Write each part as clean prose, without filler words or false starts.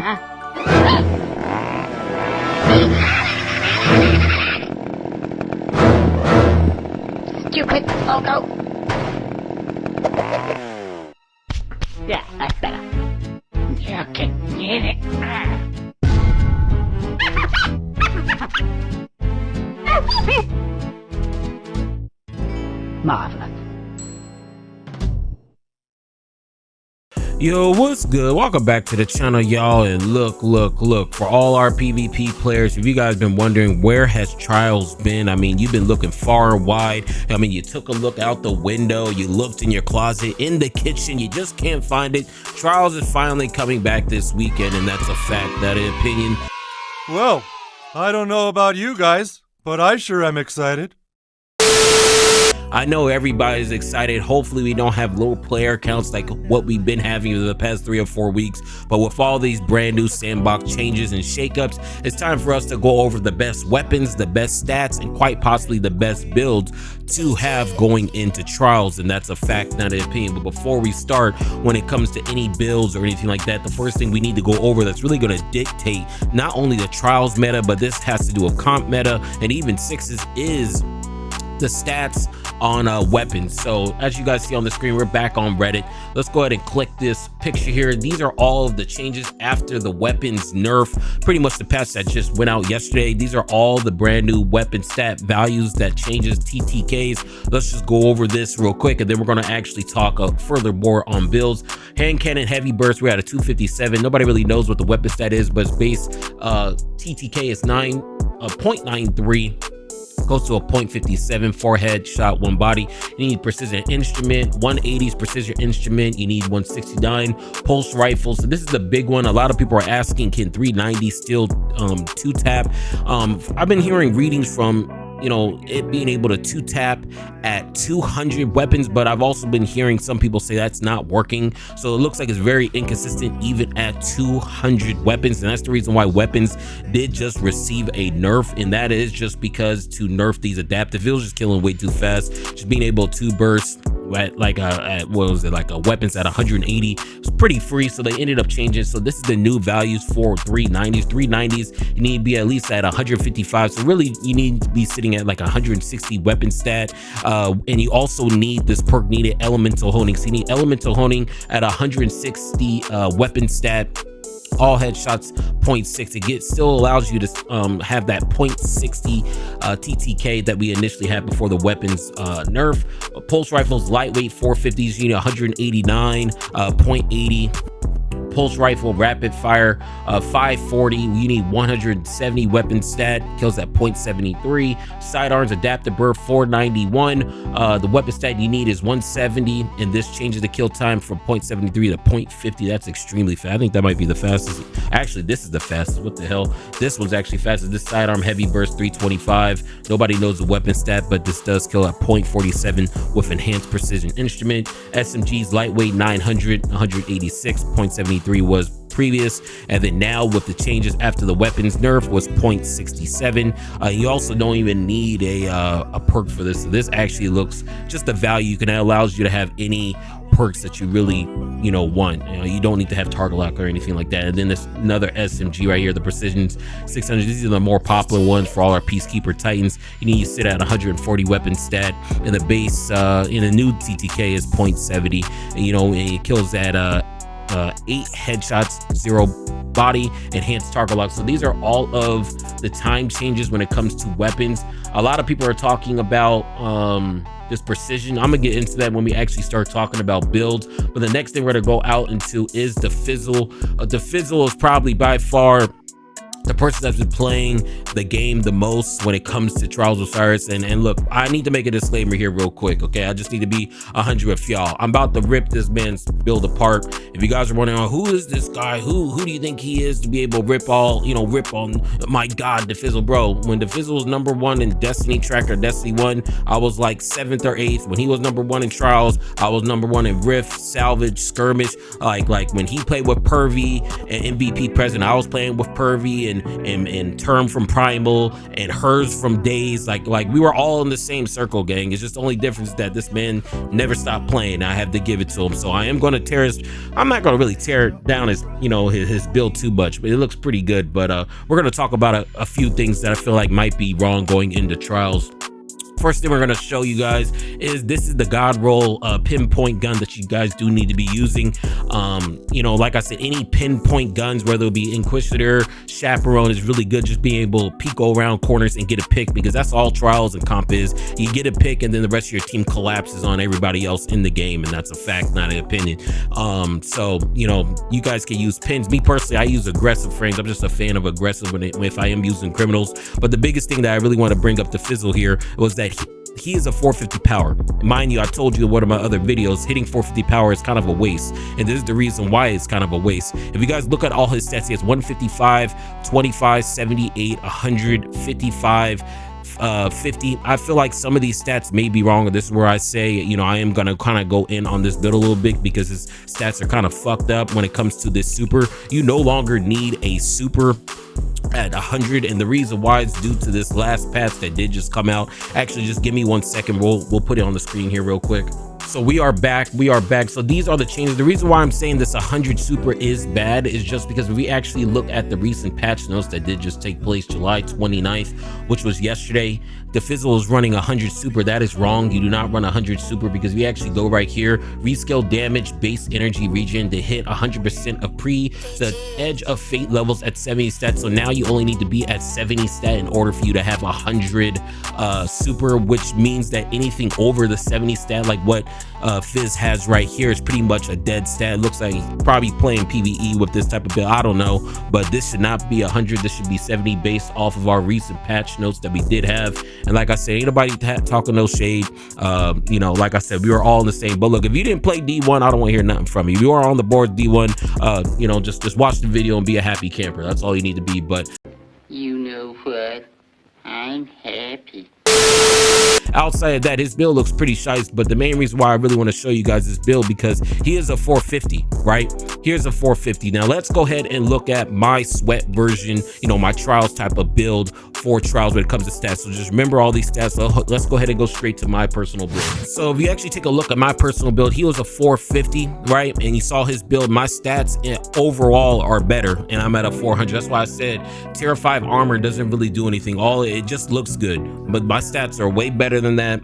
Stupid logo. Yeah, that's better. You can get it. Marvelous. Yo, what's good? Welcome back to the channel, y'all. And look for all our PvP players, if you guys been wondering where has Trials been, I mean, you've been looking far and wide. I mean, you took a look out the window, you looked in your closet, in the kitchen, you just can't find it. Trials is finally coming back this weekend, and that's a fact. That is opinion. Well, I don't know about you guys, but I sure am excited. I know everybody's excited. Hopefully we don't have low player counts like what we've been having over the past 3 or 4 weeks, but with all these brand new sandbox changes and shakeups, it's time for us to go over the best weapons, the best stats, and quite possibly the best builds to have going into Trials. And that's a fact, not an opinion. But before we start, when it comes to any builds or anything like that, the first thing we need to go over that's really going to dictate not only the Trials meta, but this has to do with comp meta and even sixes, is the stats on weapons. So as you guys see on the screen, we're back on Reddit. Let's go ahead and click this picture here. These are all of the changes after the weapons nerf, pretty much the patch that just went out yesterday. These are all the brand new weapon stat values that changes TTKs. Let's just go over this real quick, and then we're going to actually talk furthermore on builds. Hand cannon heavy burst, we're at a 257. Nobody really knows what the weapon stat is, but it's base TTK is 0.93. Goes to a 0.57, 4 head shot, 1 body. You need precision instrument, 180s precision instrument. You need 169 pulse rifles. So this is the big one. A lot of people are asking, can 390 still 2-tap? I've been hearing readings from, you know, it being able to 2-tap at 200 weapons, but I've also been hearing some people say that's not working. So it looks like it's very inconsistent even at 200 weapons, and that's the reason why weapons did just receive a nerf, and that is just because to nerf these adaptive, it was just killing way too fast. Just being able to burst at like what was it, like a weapons at 180, it's pretty free. So they ended up changing. So this is the new values for 390s. You need to be at least at 155. So really you need to be sitting at like 160 weapon stat, and you also need this perk needed elemental honing. So you need elemental honing at 160 weapon stat. All headshots 0.6. It still allows you to have that 0.60 TTK that we initially had before the weapons nerf. Pulse rifles lightweight 450s, you need 189, 0.80. Pulse rifle rapid fire 540, you need 170 weapon stat, kills at 0.73. Sidearms adaptive burst 491, the weapon stat you need is 170, and this changes the kill time from 0.73 to 0.50. That's extremely fast. I think that might be the fastest. Actually, this is the fastest. What the hell? This one's actually fastest. This sidearm heavy burst 325. Nobody knows the weapon stat, but this does kill at 0.47 with enhanced precision instrument. SMG's lightweight 900, 186, 0.73 was previous, and then now with the changes after the weapons nerf was 0.67. You also don't even need a perk for this. So this actually looks just the value you can, it allows you to have any perks that you really want. You don't need to have target lock or anything like that. And then there's another SMG right here, the precisions 600. These are the more popular ones for all our peacekeeper titans. You need to sit at 140 weapon stat, and the base in a new TTK is 0.70, and it kills at 8 headshots, 0 body, enhanced target lock. So these are all of the time changes when it comes to weapons. A lot of people are talking about this precision. I'm gonna get into that when we actually start talking about builds, but the next thing we're gonna go out into is the fizzle. The fizzle is probably by far the person that's been playing the game the most when it comes to Trials of Osiris. And look, I need to make a disclaimer here real quick, okay? I just need to be 100 with y'all. I'm about to rip this man's build apart. If you guys are wondering, who is this guy? Who do you think he is to be able to rip on, my God, the Fizzle, bro. When the Fizzle was #1 in Destiny Tracker, Destiny 1, I was like 7th or 8th. When he was #1 in Trials, I was #1 in Rift, Salvage, Skirmish. Like when he played with Pervy and MVP President, I was playing with Pervy and Term from Primal and hers from Days. Like we were all in the same circle, gang. It's just the only difference that this man never stopped playing. I have to give it to him. So I am going to tear his, I'm not going to really tear down his, you know, his build too much, but it looks pretty good. But we're going to talk about a few things that I feel like might be wrong going into trials. First thing we're going to show you guys is this is the God roll pinpoint gun that you guys do need to be using. You know, like I said, any pinpoint guns, whether it be Inquisitor, Chaperone, is really good. Just being able to peek around corners and get a pick, because that's all trials and comp is. You get a pick and then the rest of your team collapses on everybody else in the game, and that's a fact, not an opinion. So you know, you guys can use pins. Me personally, I use aggressive frames. I'm just a fan of aggressive if I am using criminals. But the biggest thing that I really want to bring up to Fizzle here was that he is a 450 power. Mind you, I told you in one of my other videos, hitting 450 power is kind of a waste, and this is the reason why it's kind of a waste. If you guys look at all his stats, he has 155, 25, 78, 100, 55, 50. I feel like some of these stats may be wrong, and this is where I say, you know, I am gonna kind of go in on this build a little bit, because his stats are kind of fucked up when it comes to this super. You no longer need a super at 100, and the reason why is due to this last patch that did just come out. Actually, just give me 1 second. We'll put it on the screen here real quick. So we are back. So these are the changes. The reason why I'm saying this 100 super is bad is just because if we actually look at the recent patch notes that did just take place July 29th, which was yesterday, the Fizzle is running 100 super. That is wrong. You do not run 100 super, because we actually go right here, rescale damage, base energy regen to hit 100% of the edge of fate levels at 70 stat. So now you only need to be at 70 stat in order for you to have 100 super, which means that anything over the 70 stat, like what Fizz has right here, is pretty much a dead stat. It looks like he's probably playing PvE with this type of build. I don't know, but this should not be 100. This should be 70 based off of our recent patch notes that we did have. And like I said, ain't nobody talking no shade. You know, like I said, we were all in the same. But look, if you didn't play D1, I don't want to hear nothing from you. If you are on the board D1, you know, just watch the video and be a happy camper. That's all you need to be. But You know what? I'm happy. outside of that, his build looks pretty shice. But the main reason why I really want to show you guys this build, because he is a 450, right? Here's a 450. Now let's go ahead and look at my sweat version, you know, my trials type of build for trials when it comes to stats. So just remember all these stats. So let's go ahead and go straight to my personal build. So if you actually take a look at my personal build, he was a 450, right? And you saw his build. My stats overall are better, and I'm at a 400. That's why I said tier 5 armor doesn't really do anything. It just looks good, but my stats are way better than that.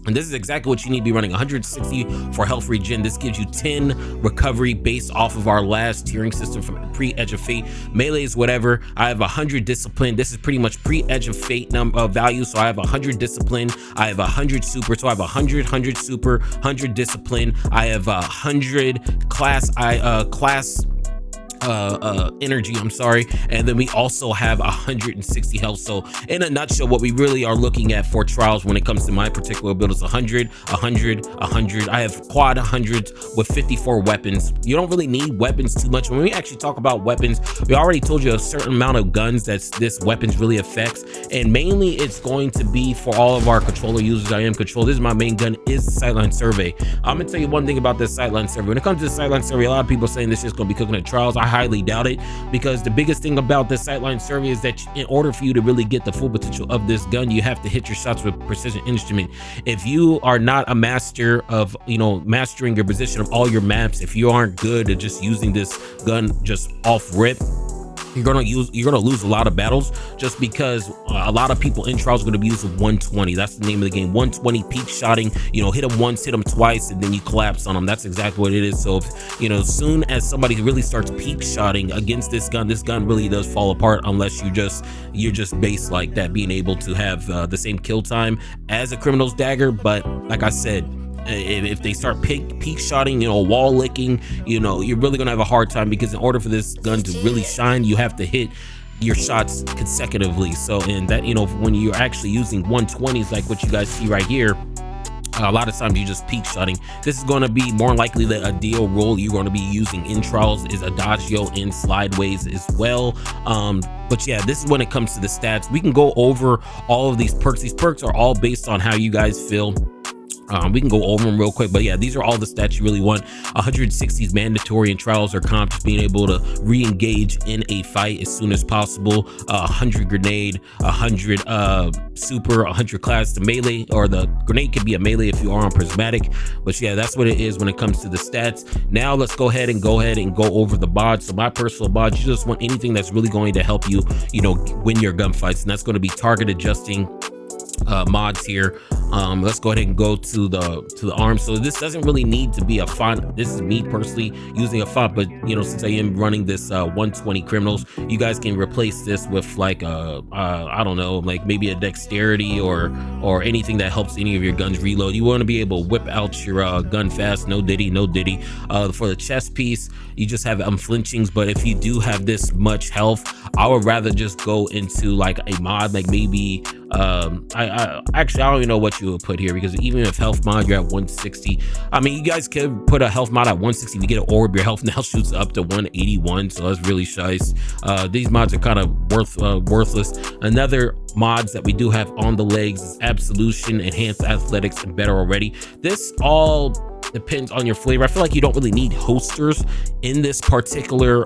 And this is exactly what you need to be running. 160 for health regen. This gives you 10 recovery based off of our last tiering system from pre-Edge of Fate. Melees, whatever. I have 100 discipline. This is pretty much pre-Edge of Fate value. So I have 100 discipline. I have 100 super. So I have 100 super, 100 discipline. I have 100 class energy, I'm sorry, and then we also have 160 health. So in a nutshell, what we really are looking at for trials when it comes to my particular build is 100, 100, 100. I have quad 100s with 54 weapons. You don't really need weapons too much. When we actually talk about weapons, we already told you a certain amount of guns that this weapons really affects, and mainly it's going to be for all of our controller users. I am control. This is my main gun, is the Sightline Survey. I'm gonna tell you one thing about this Sightline Survey. When it comes to the Sightline Survey, a lot of people are saying this is gonna be cooking at trials. I highly doubt it, because the biggest thing about this Sightline Survey is that in order for you to really get the full potential of this gun, you have to hit your shots with precision instrument. If you are not a master of, you know, mastering your position of all your maps, if you aren't good at just using this gun just off rip, you're gonna lose a lot of battles, just because a lot of people in trials are gonna be using 120. That's the name of the game. 120 peak shotting. You know, hit them once, hit them twice, and then you collapse on them. That's exactly what it is. So if, you know, as soon as somebody really starts peak shotting against this gun really does fall apart, unless you're just based like that, being able to have the same kill time as a criminal's dagger. But like I said, if they start peak shotting, you know, wall licking, you know, you're really gonna have a hard time, because in order for this gun to really shine, you have to hit your shots consecutively. So, and that, you know, when you're actually using 120s like what you guys see right here, a lot of times you just peak shotting. This is going to be more likely that a deal roll you're going to be using in trials is Adagio and Slideways as well. But yeah, this is when it comes to the stats. We can go over all of these perks. These perks are all based on how you guys feel We can go over them real quick, but yeah, these are all the stats you really want. 160 is mandatory in trials or comps, being able to re-engage in a fight as soon as possible. 100 grenade, 100 super, 100 class to melee, or the grenade could be a melee if you are on prismatic. But yeah, that's what it is when it comes to the stats. Now let's go ahead and go over the mods. So my personal mods, you just want anything that's really going to help you, win your gunfights, and that's going to be target adjusting mods here. Let's go ahead and go to the arm. So this doesn't really need to be a font. This is me personally using a font, but since I am running this 120 criminals, you guys can replace this with like I don't know, like maybe a dexterity or anything that helps any of your guns reload. You want to be able to whip out your gun fast. No diddy. For the chest piece, you just have unflinchings, but if you do have this much health, I would rather just go into like a mod, like maybe I don't even know what you would put here, because even if health mod you're at 160, I mean, you guys could put a health mod at 160. If you get an orb, your health now shoots up to 181, so that's really nice. These mods are kind of worthless. Another mods that we do have on the legs is absolution, enhanced athletics, and better already. This all depends on your flavor. I feel like you don't really need hosters in this particular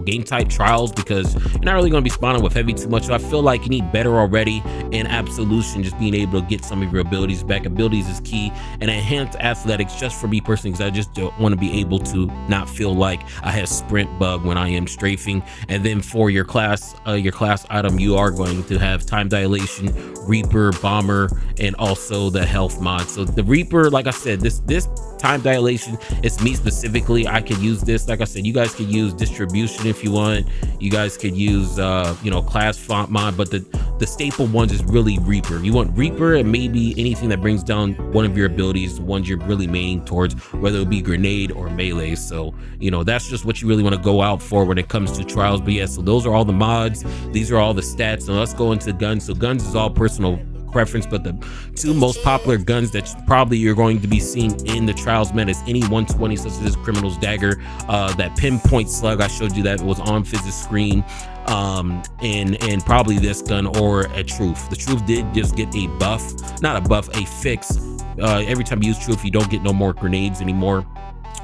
game type trials, because you're not really going to be spawning with heavy too much. So I feel like you need better already in absolution, just being able to get some of your abilities back. Abilities is key, and enhanced athletics just for me personally, because I just don't want to be able to not feel like I have sprint bug when I am strafing. And then for your class item, you are going to have time dilation, Reaper, bomber, and also the health mod. So the Reaper, like I said, this time dilation, it's me specifically. I could use this. Like I said, you guys could use distribution if you want. You guys could use class font mod, but the staple ones is really Reaper. You want Reaper and maybe anything that brings down one of your abilities, the ones you're really maining towards, whether it be grenade or melee. So that's just what you really want to go out for when it comes to trials. But yeah, so those are all the mods, these are all the stats. So let's go into guns. So guns is all personal preference, but the two most popular guns that probably you're going to be seeing in the trials meta is any 120, such as this criminal's dagger, that pinpoint slug I showed you that was on Fizz's screen, and probably this gun or a truth. The truth did just get a buff, not a buff, a fix. Every time you use truth, you don't get no more grenades anymore.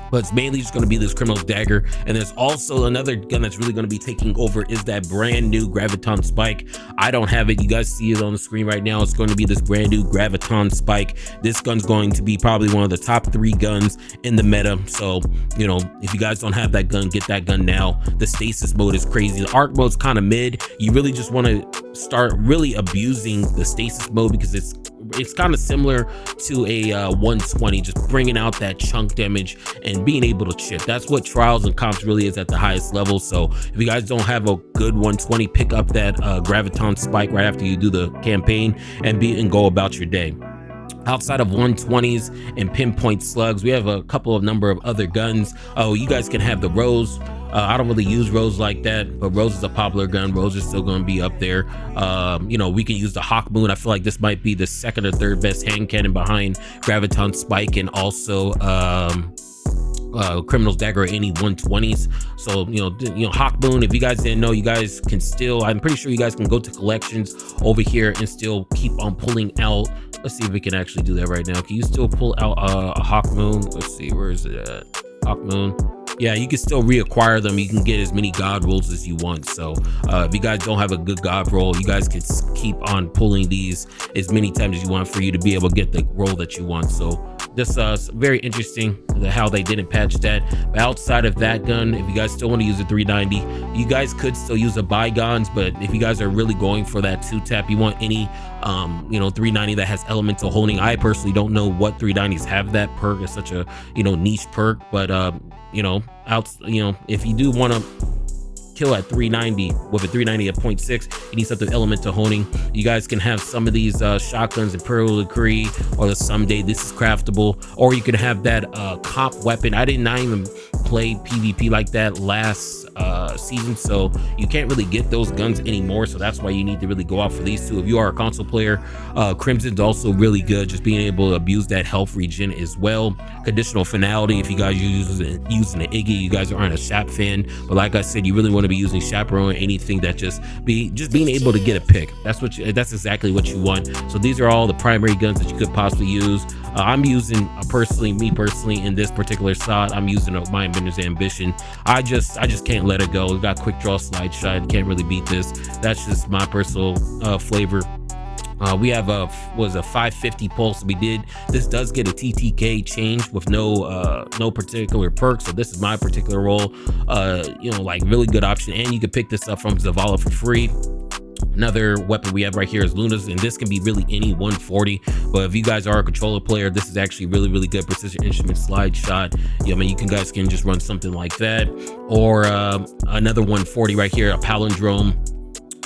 But it's mainly just going to be this criminal's dagger. And there's also another gun that's really going to be taking over, is that brand new graviton spike. I don't have it. You guys see it on the screen right now. It's going to be this brand new graviton spike. This gun's going to be probably one of the top 3 guns in the meta. So if you guys don't have that gun, get that gun now. The stasis mode is crazy. The arc mode's kind of mid. You really just want to start really abusing the stasis mode, because it's kind of similar to a 120, just bringing out that chunk damage and being able to chip. That's what trials and comps really is at the highest level. So if you guys don't have a good 120, pick up that graviton spike right after you do the campaign and go about your day. Outside of 120s and pinpoint slugs, we have a couple of number of other guns. You guys can have the Rose. I don't really use Rose like that, but Rose is a popular gun. Rose is still going to be up there. We can use the Hawk Moon. I feel like this might be the second or third best hand cannon behind Graviton Spike, and also Criminal's Dagger or any 120s. So Hawk Moon, if you guys didn't know, you guys can still, I'm pretty sure you guys can go to collections over here and still keep on pulling out. Let's see if we can actually do that right now. Can you still pull out a Hawk Moon? Let's see, where is it at? Hawk Moon. Yeah, you can still reacquire them. You can get as many god rolls as you want. So if you guys don't have a good god roll, you guys can keep on pulling these as many times as you want for you to be able to get the roll that you want. So this is very interesting how they didn't patch that. But outside of that gun, if you guys still want to use a 390, you guys could still use a bygones. But if you guys are really going for that 2-tap, you want any 390 that has elemental holding. I personally don't know what 390s have that perk. It's such a niche perk, but if you do want to kill at 390 with a 390 at 0.6, you need something elemental honing. You guys can have some of these shotguns, Imperial Decree or the Someday. This is craftable, or you could have that comp weapon. I did not even play PvP like that last season, so you can't really get those guns anymore. So that's why you need to really go out for these two. If you are a console player, Crimson's also really good, just being able to abuse that health regen as well. Conditional finality, if you guys using the Iggy, you guys aren't a Shap fan, but like I said, you really want to be using Chaperone, anything that just being able to get a pick. That's exactly what you want. So these are all the primary guns that you could possibly use. I'm using me personally in this particular slot, I'm using a 𝕂𝕚𝕚𝕚𝕚. I just can't let it go. We've got quick draw slide shot, can't really beat this. That's just my personal flavor. We have a 550 pulse. This does get a TTK change with no particular perk, so this is my particular role. You know, like really good option, and you can pick this up from Zavala for free. Another weapon we have right here is Luna's, and this can be really any 140, but if you guys are a controller player, this is actually really good precision instrument slide shot. Yeah, I mean, you guys can just run something like that, or another 140 right here, a palindrome.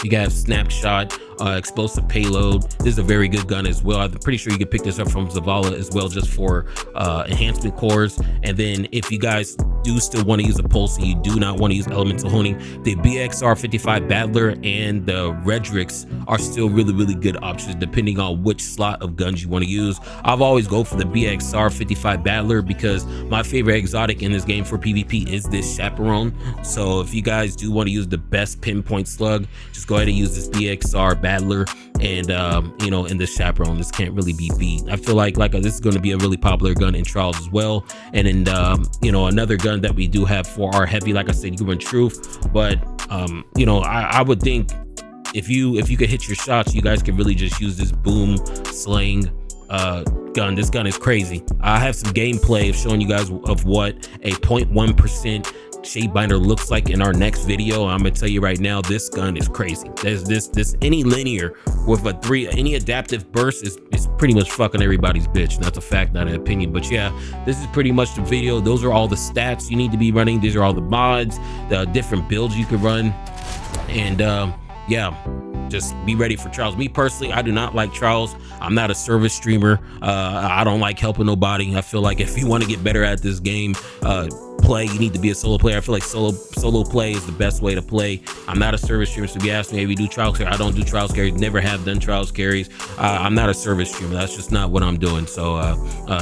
You got snapshot, explosive payload. This is a very good gun as well. I'm pretty sure you can pick this up from Zavala as well, just for enhancement cores. And then if you guys do still want to use a pulse and you do not want to use elemental honing, the BXR55 Battler and the Redrix are still really good options depending on which slot of guns you want to use. I've always go for the BXR55 Battler because my favorite exotic in this game for PvP is this Chaperone. So if you guys do want to use the best pinpoint slug, just go ahead and use this BXR Battler, and you know, in this Chaperone, this can't really be beat. I feel like this is going to be a really popular gun in trials as well. And then you know, another gun that we do have for our heavy, like I said, you can run truth, but you know, I would think if you could hit your shots, you guys can really just use this boom slang gun. This gun is crazy. I have some gameplay of showing you guys of what a 0.1% shade binder looks like in our next video. I'm gonna tell you right now, this gun is crazy. There's this any linear with any adaptive burst is pretty much fucking everybody's bitch. That's a fact, not an opinion. But yeah, this is pretty much the video. Those are all the stats you need to be running. These are all the mods, the different builds you can run, and yeah, just be ready for trials. Me personally, I do not like trials. I'm not a service streamer. I don't like helping nobody. I feel like if you want to get better at this game, you need to be a solo player. I feel like solo play is the best way to play. I'm not a service streamer, so if you ask me, maybe do trials carry. I don't do trials carries, never have done trials carries. I'm not a service streamer. That's just not what I'm doing. So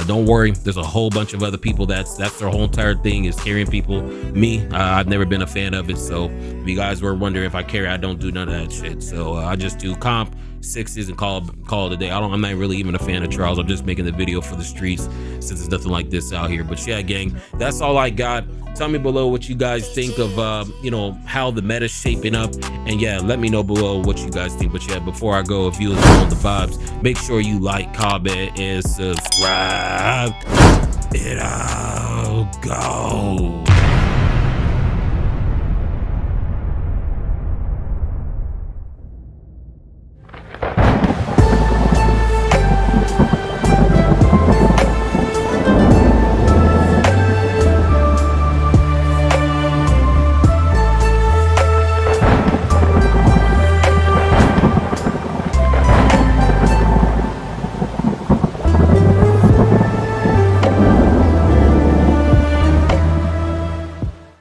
don't worry, there's a whole bunch of other people that's their whole entire thing is carrying people. Me, I've never been a fan of it. So if you guys were wondering if I carry, I don't do none of that shit. So I just do comp, sixes, and call it a day. I'm not really even a fan of trials. I'm just making the video for the streets since there's nothing like this out here. But yeah, gang, that's all I got. Tell me below what you guys think of you know, how the meta's shaping up, and yeah, let me know below what you guys think. But yeah, before I go, if you listen on the vibes, make sure you like, comment, and subscribe. And I'll go.